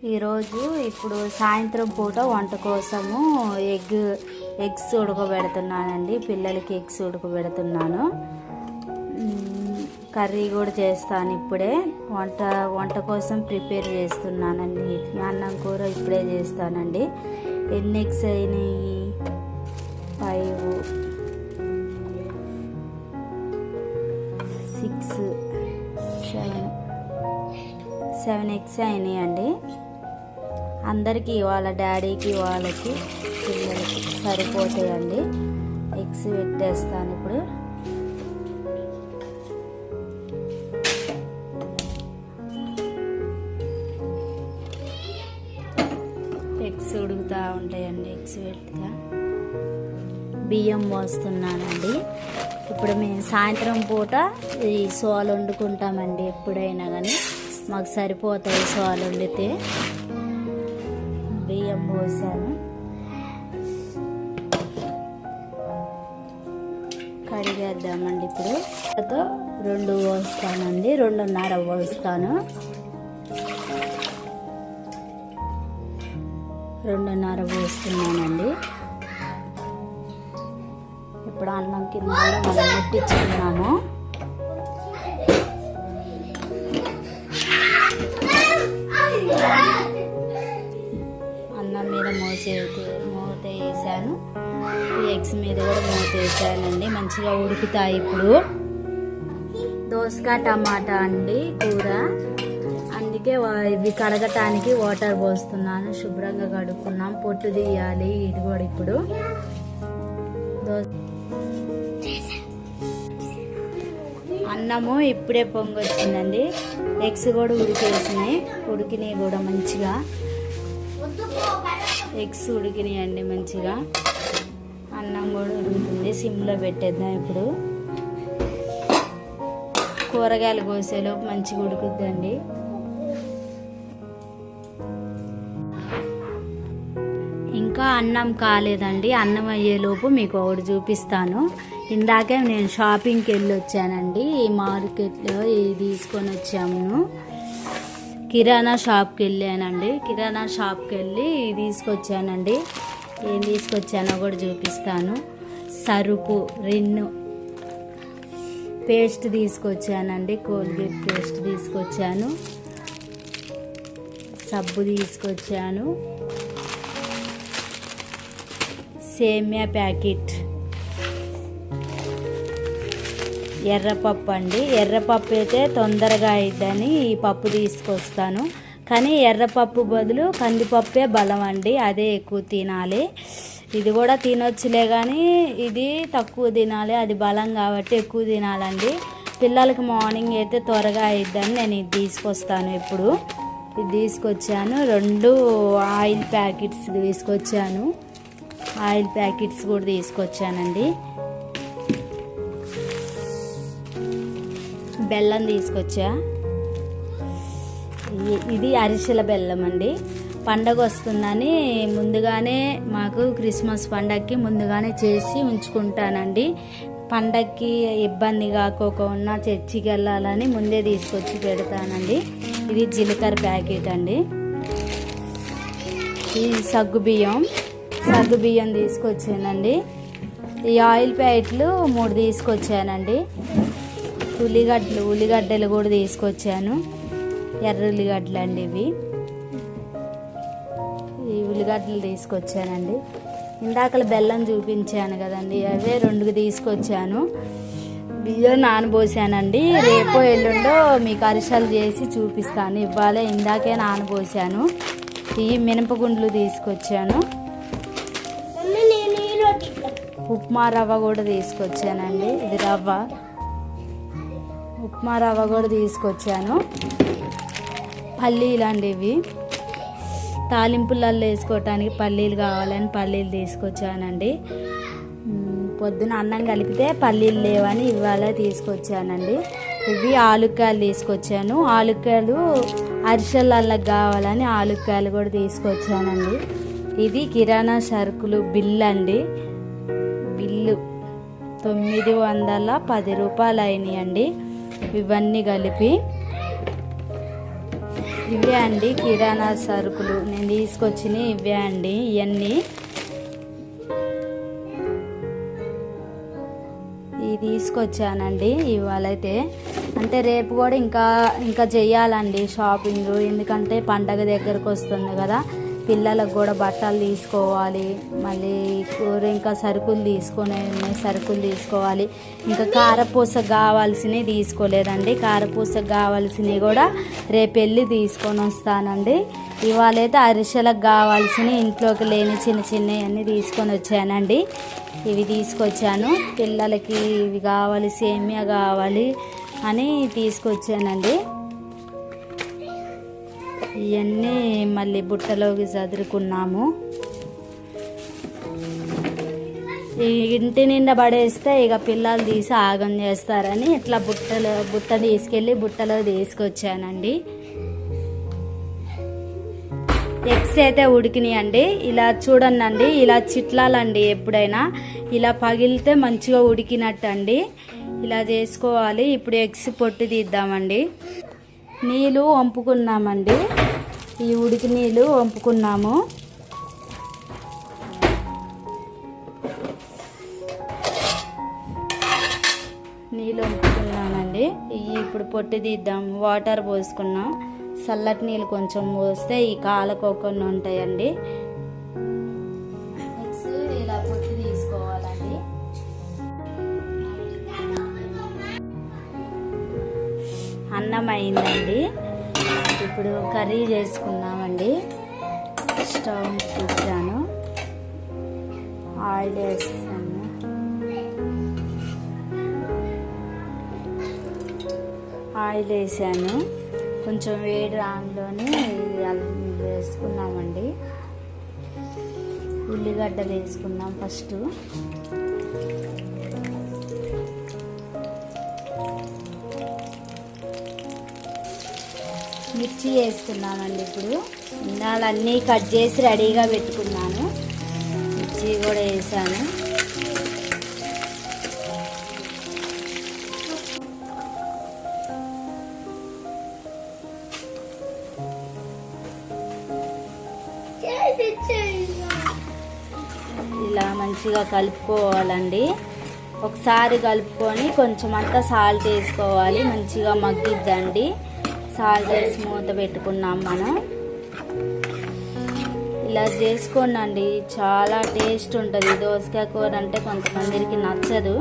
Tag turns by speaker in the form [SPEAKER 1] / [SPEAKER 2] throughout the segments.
[SPEAKER 1] ఇప్పుడు సాయంత్రం పూట వంట కోసము ఎగ్స్ ఉడకబెడుతున్నానండి. పిల్లలకి ఎగ్స్ ఉడకబెడుతున్నాను. కర్రీ కూడా చేస్తాను. ఇప్పుడే వంట కోసం ప్రిపేర్ చేస్తున్నానండి. అన్నం కూర ఇప్పుడే చేస్తానండి. ఎన్ని ఎగ్స్ అయినాయి? 5, 6, 7 ఎగ్స్ అయినాయండి. అందరికీ వాళ్ళ డాడీకి వాళ్ళకి పిల్లలకి సరిపోతాయండి. ఎగ్స్ పెట్టేస్తాను ఇప్పుడు. ఎగ్స్ ఉడుకుతూ ఉంటాయండి. ఎగ్స్ పెట్టుగా బియ్యం పోస్తున్నానండి. ఇప్పుడు మేము సాయంత్రం పూట ఈ సోలు వండుకుంటామండి. ఎప్పుడైనా కానీ మాకు సరిపోతాయి సోలు వండితే. బియ్యం పోసాను. కడిగేద్దామండి. ఇప్పుడు 2 పోస్తానండి. 2.5 పోస్తాను. 2.5 పోస్తున్నానండి. ఇప్పుడు అన్నం కింద కూడా మనం ముట్టించుకున్నాము. అన్నం మీద మూత వేసాను. ఎగ్స్ మీద కూడా మూత వేసానండి. మంచిగా ఉడుకుతాయి. ఇప్పుడు దోసకాయ టమాటా అండి కూర. అందుకే ఇవి కడగటానికి వాటర్ పోస్తున్నాను. శుభ్రంగా కడుక్కున్నాం. పొట్టు తీయాలి. ఇది కూడా ఇప్పుడు అన్నము ఇప్పుడే పొంగొచ్చిందండి. ఎగ్స్ కూడా ఉడికినాయి కూడా మంచిగా. ఎగ్స్ ఉడికినాయండి మంచిగా. అన్నం కూడా ఉడుకుతుంది. సిమ్లో పెట్టేద్దాం. ఇప్పుడు కూరగాయలు కోసేలోపు మంచిగా ఉడుకుద్దండి. ఇంకా అన్నం కాలేదండి. అన్నం అయ్యేలోపు మీకు ఒకటి చూపిస్తాను. ఇందాకే నేను షాపింగ్కి వెళ్ళి వచ్చానండి. ఈ మార్కెట్లో ఇది తీసుకొని వచ్చాము. కిరాణా షాప్కి వెళ్ళానండి. కిరాణా షాప్కి వెళ్ళి తీసుకొచ్చానండి. ఏం తీసుకొచ్చానో కూడా చూపిస్తాను. సరుపు, రిన్ను పేస్ట్ తీసుకొచ్చానండి. కోల్గేట్ పేస్ట్ తీసుకొచ్చాను. సబ్బు తీసుకొచ్చాను. సేమియా ప్యాకెట్, ఎర్రపప్పు అండి. ఎర్రపప్పు అయితే తొందరగా అయిద్దని ఈ పప్పు తీసుకొస్తాను. కానీ ఎర్రపప్పు బదులు కందిపప్పే బలం అండి. అదే ఎక్కువ తినాలి. ఇది కూడా తినొచ్చులే కానీ ఇది తక్కువ తినాలి. అది బలం కాబట్టి ఎక్కువ తినాలండి. పిల్లలకి మార్నింగ్ అయితే త్వరగా అయిద్దని నేను ఇది తీసుకొస్తాను. ఇప్పుడు ఇది తీసుకొచ్చాను. 2 ఆయిల్ ప్యాకెట్స్ తీసుకొచ్చాను. ఆయిల్ ప్యాకెట్స్ కూడా తీసుకొచ్చానండి. బెల్లం తీసుకొచ్చా. ఇది అరిసెల బెల్లం అండి. పండగ వస్తుందని ముందుగానే మాకు క్రిస్మస్ పండగకి ముందుగానే చేసి ఉంచుకుంటానండి. పండగకి ఇబ్బంది కాకోకుండా చర్చికి వెళ్ళాలని ముందే తీసుకొచ్చి పెడతానండి. ఇది జీలకర్ర ప్యాకెట్ అండి. ఈ సగ్గుబియ్యం తీసుకొచ్చానండి. ఈ ఆయిల్ ప్యాకెట్లు 3 తీసుకొచ్చానండి. ఉల్లిగడ్డలు కూడా తీసుకొచ్చాను. ఎర్ర ఉల్లిగడ్డలు అండి ఇవి. ఈ ఉల్లిగడ్డలు తీసుకొచ్చానండి. ఇందాకలు బెల్లం చూపించాను కదండి, అవే 2 తీసుకొచ్చాను. బియ్యం నానబోసానండి. రేపో ఎల్లుండో మీకు అరిసెలు చేసి చూపిస్తాను. ఇవ్వాలే ఇందాకే నానబోసాను. ఈ మినపగుండ్లు తీసుకొచ్చాను. ఉప్మా రవ్వ కూడా తీసుకొచ్చానండి. ఇది ఉప్మా రవ్వ కూడా తీసుకొచ్చాను. పల్లీలు అండి. ఇవి తాలింపులలో వేసుకోవటానికి పల్లీలు కావాలని పల్లీలు తీసుకొచ్చానండి. పొద్దున అన్నం కలిపితే పల్లీలు లేవని ఇవాళ తీసుకొచ్చానండి. ఇవి ఆలుక్కాయలు తీసుకొచ్చాను. ఆలుక్కాయలు అరిసెలకి కావాలని ఆలుక్కాయలు కూడా తీసుకొచ్చానండి. ఇది కిరాణా సరుకులు బిల్లు అండి. బిల్లు 910 రూపాయలు అయినాయండి. ఇవన్నీ కలిపి ఇవే అండి కిరాణా సరుకులు నేను తీసుకొచ్చినవి ఇవే అండి. ఇవన్నీ ఇవి తీసుకొచ్చానండి ఇవాళైతే. అంటే రేపు కూడా ఇంకా చెయ్యాలండి షాపింగ్. ఎందుకంటే పండగ దగ్గరకు వస్తుంది కదా, పిల్లలకు కూడా బట్టలు తీసుకోవాలి, మళ్ళీ కూర ఇంకా సరుకులు తీసుకోవాలి. ఇంకా కారపూసకు కావాల్సినవి తీసుకోలేదండి. కారపూసకు కావాల్సినవి కూడా రేపు వెళ్ళి తీసుకొని వస్తానండి. ఇవాళైతే అరిసెలకు కావాల్సినవి ఇంట్లోకి లేని చిన్నవి అన్నీ తీసుకొని వచ్చానండి. ఇవి తీసుకొచ్చాను. పిల్లలకి ఇవి కావాలి, సేమియా కావాలి అని తీసుకొచ్చానండి. ఇవన్నీ మళ్ళీ బుట్టలోకి చదురుకున్నాము. ఈ ఇంటి నిండా పడేస్తే ఇక పిల్లలు తీసి ఆగం చేస్తారని ఇట్లా బుట్ట తీసుకెళ్ళి బుట్టలో తీసుకొచ్చానండి. ఎగ్స్ అయితే ఉడికినాయండి. ఇలా చూడండి, ఇలా చిట్లాలండి. ఎప్పుడైనా ఇలా పగిలితే మంచిగా ఉడికినట్టు అండి. ఇలా చేసుకోవాలి. ఇప్పుడు ఎగ్స్ పొట్టు తీద్దామండి. నీళ్ళు వంపుకున్నామండి. ఈ ఉడికి నీళ్ళు వంపుకున్నాము. నీళ్ళు వంపుకున్నానండి. ఇప్పుడు పొట్టు తీద్దాం. వాటర్ పోసుకున్నాం. చల్లటి నీళ్ళు కొంచెం పోస్తే ఈ కాలకోకుండా ఉంటాయండి. నెక్స్ట్ ఇలా పొట్టు తీసుకోవాలండి. అన్నం అయిందండి. ఇప్పుడు కర్రీ చేసుకున్నామండి. స్టవ్ పెట్టాను, ఆయిల్ వేస్తాను. ఆయిల్ వేసాను. కొంచెం వేడి రాంలోనే వేసుకున్నామండి. ఉల్లిగడ్డలు వేసుకున్నాం ఫస్ట్. మిర్చి వేసుకున్నామండి. ఇప్పుడు ఇన్నాళ్ళన్నీ కట్ చేసి రెడీగా పెట్టుకున్నాను. మిర్చి కూడా వేసాను. ఇలా మంచిగా కలుపుకోవాలండి. ఒకసారి కలుపుకొని కొంచెం అంతా సాల్ట్ వేసుకోవాలి. మంచిగా మగ్గిద్దండి. సాల్ట్ వేసి మూత పెట్టుకున్నాం మనం. ఇలా చేసుకోండి, చాలా టేస్ట్ ఉంటుంది. దోసకాయ కూర అంటే కొంతమందికి నచ్చదు.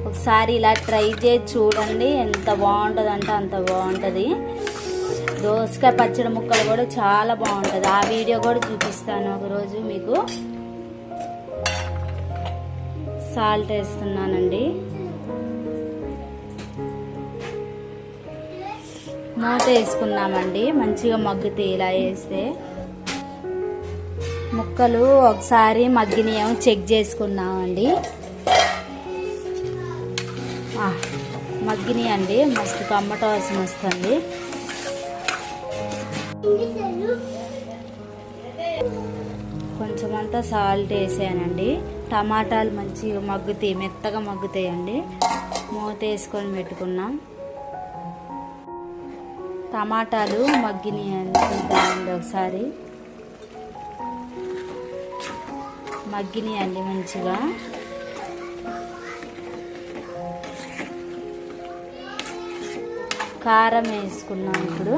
[SPEAKER 1] ఒకసారి ఇలా ట్రై చేసి చూడండి. ఎంత బాగుంటుంది అంటే అంత బాగుంటుంది. దోసకాయ పచ్చడి ముక్కలు కూడా చాలా బాగుంటుంది. ఆ వీడియో కూడా చూపిస్తాను ఒకరోజు మీకు. సాల్ట్ వేస్తున్నానండి. మూత వేసుకున్నామండి. మంచిగా మగ్గుతాయి ఇలా వేస్తే. ముక్కలు ఒకసారి మగ్గినాయేమో చెక్ చేసుకున్నామండి. మగ్గినాయండి. మస్తు టమాటా వాసన వస్తుంది. కొంచెం అంతా సాల్ట్ వేసానండి. టమాటాలు మంచిగా మగ్గుతాయి, మెత్తగా మగ్గుతాయండి. మూత వేసుకొని పెట్టుకున్నాం. టమాటాలు మగ్గినాయండి. ఒకసారి మగ్గినాయండి మంచిగా. కారం వేసుకున్నాం. ఇప్పుడు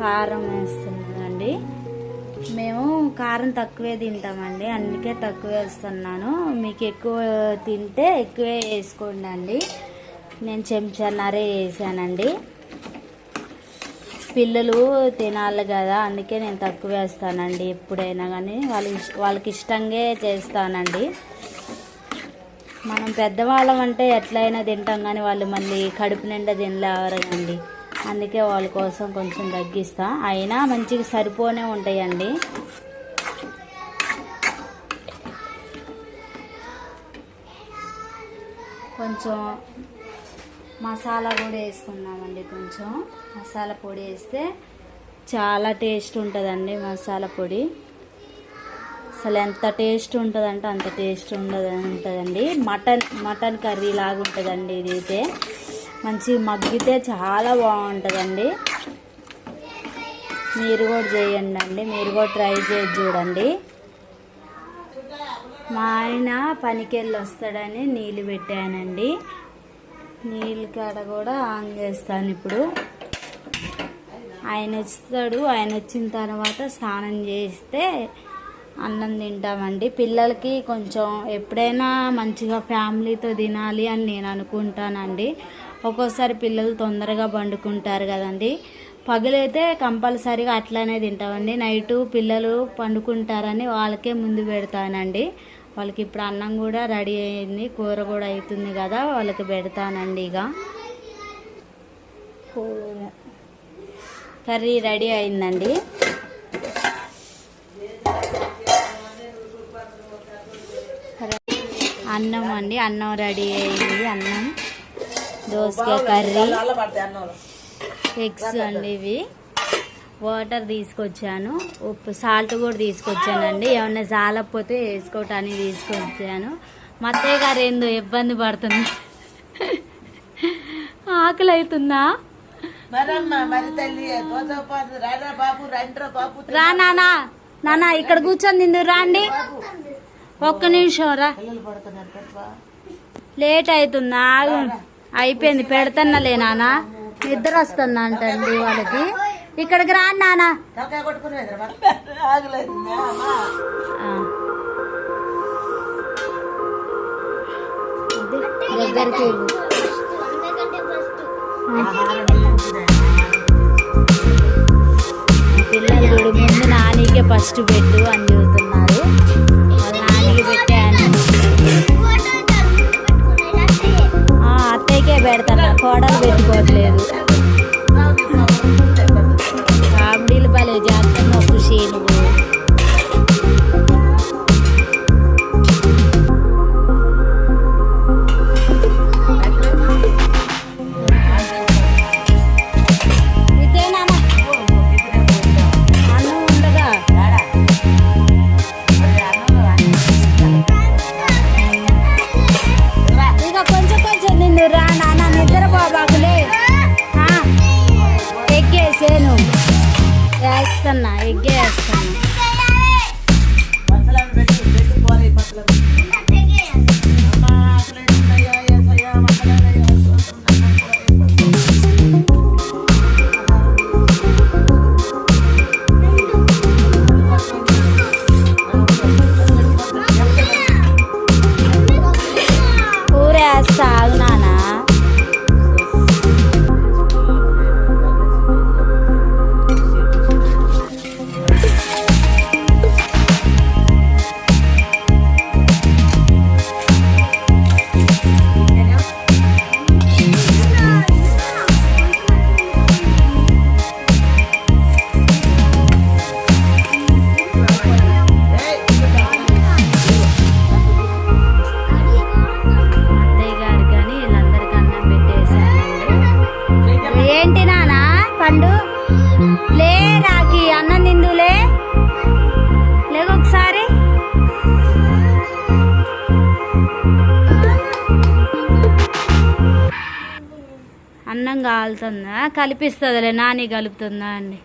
[SPEAKER 1] కారం వేస్తున్నానండి. మేము కారం తక్కువే తింటామండి, అందుకే తక్కువ వేస్తున్నాను. మీకు ఎక్కువ తింటే ఎక్కువే వేసుకోండి అండి. నేను చెంచాన్నరే వేసానండి. పిల్లలు తినాలి కదా, అందుకే నేను తక్కువ వేస్తానండి. ఎప్పుడైనా కానీ వాళ్ళకి ఇష్టంగా చేస్తానండి. మనం పెద్దవాళ్ళం అంటే ఎట్లయినా తింటాం, కానీ వాళ్ళు మళ్ళీ కడుపు నిండా తినలేవరండి. అందుకే వాళ్ళ కోసం కొంచెం తగ్గిస్తా. అయినా మంచిగా సరిపోనే ఉంటాయండి. కొంచెం మసాలా కూడా వేసుకున్నామండి. కొంచెం మసాలా పొడి వేస్తే చాలా టేస్ట్ ఉంటుందండి మసాలా పొడి. అసలు ఎంత టేస్ట్ ఉంటుందంటే అంత టేస్ట్ ఉంటుందండి. మటన్ కర్రీ లాగా ఉంటుందండి. ఇది అయితే మంచి మగ్గితే చాలా బాగుంటుందండి. మీరు కూడా చేయండి అండి, మీరు కూడా ట్రై చేసి చూడండి. మా ఆయన పనికి వెళ్ళి వస్తాడని నీళ్ళు పెట్టానండి. నీళ్ళు కాడ కూడా ఆన్ చేస్తాను ఇప్పుడు. ఆయన వస్తాడు, ఆయన వచ్చిన తర్వాత స్నానం చేస్తే అన్నం తింటామండి. పిల్లలకి కొంచెం ఎప్పుడైనా మంచిగా ఫ్యామిలీతో తినాలి అని నేను అనుకుంటానండి. ఒక్కోసారి పిల్లలు తొందరగా పండుకుంటారు కదండి. పగలైతే కంపల్సరీగా అట్లానే తింటామండి. నైటు పిల్లలు పండుకుంటారని వాళ్ళకే ముందు పెడతానండి. వాళ్ళకి ఇప్పుడు అన్నం కూడా రెడీ అయింది, కూర కూడా అవుతుంది కదా, వాళ్ళకి పెడతానండి. ఇక కర్రీ రెడీ అయిందండి. అన్నం అండి, అన్నం రెడీ అయింది. అన్నం, దోసకాయ కర్రీ, ఎగ్స్ అండి. ఇవి వాటర్ తీసుకొచ్చాను, ఉప్పు సాల్ట్ కూడా తీసుకొచ్చానండి. ఏమన్నా చాలకపోతే వేసుకోవటానికి తీసుకొచ్చాను. మా అత్తయ్య గారు ఏందో ఇబ్బంది పడుతుంది. ఆకలి అవుతుందా? రా నానా, నానా ఇక్కడ కూర్చొని తిందు రాండి. ఒక్క నిమిషం రా, లేట్ అవుతుందా? అయిపోయింది, పెడతన్నలే నాన్న. నిద్ర వస్తుందా అంటండి వాళ్ళకి. ఇక్కడికి రా నాన్న. దగ్గరికి పిల్లలు చూడు, ముందు నానికే ఫస్ట్ పెట్టు అని చెబుతున్నారు. వాళ్ళ నానికి పెట్టాను. అత్తయ్యకే పెడతాను, కోడలు పెట్టుకోవట్లేదు. కామెడీలు భలే చేస్తాను ఖుషి నువ్వు. ఎగ్గే వేస్తాను. కూర వేస్తా ఆగునానా. ఏంటి నానా పండు లే, నాకి అన్నం తిందులే, లేకొకసారి. అన్నం కాలుతుందా? కలిపిస్తుందిలే, నాని కలుపుతుందా అండి?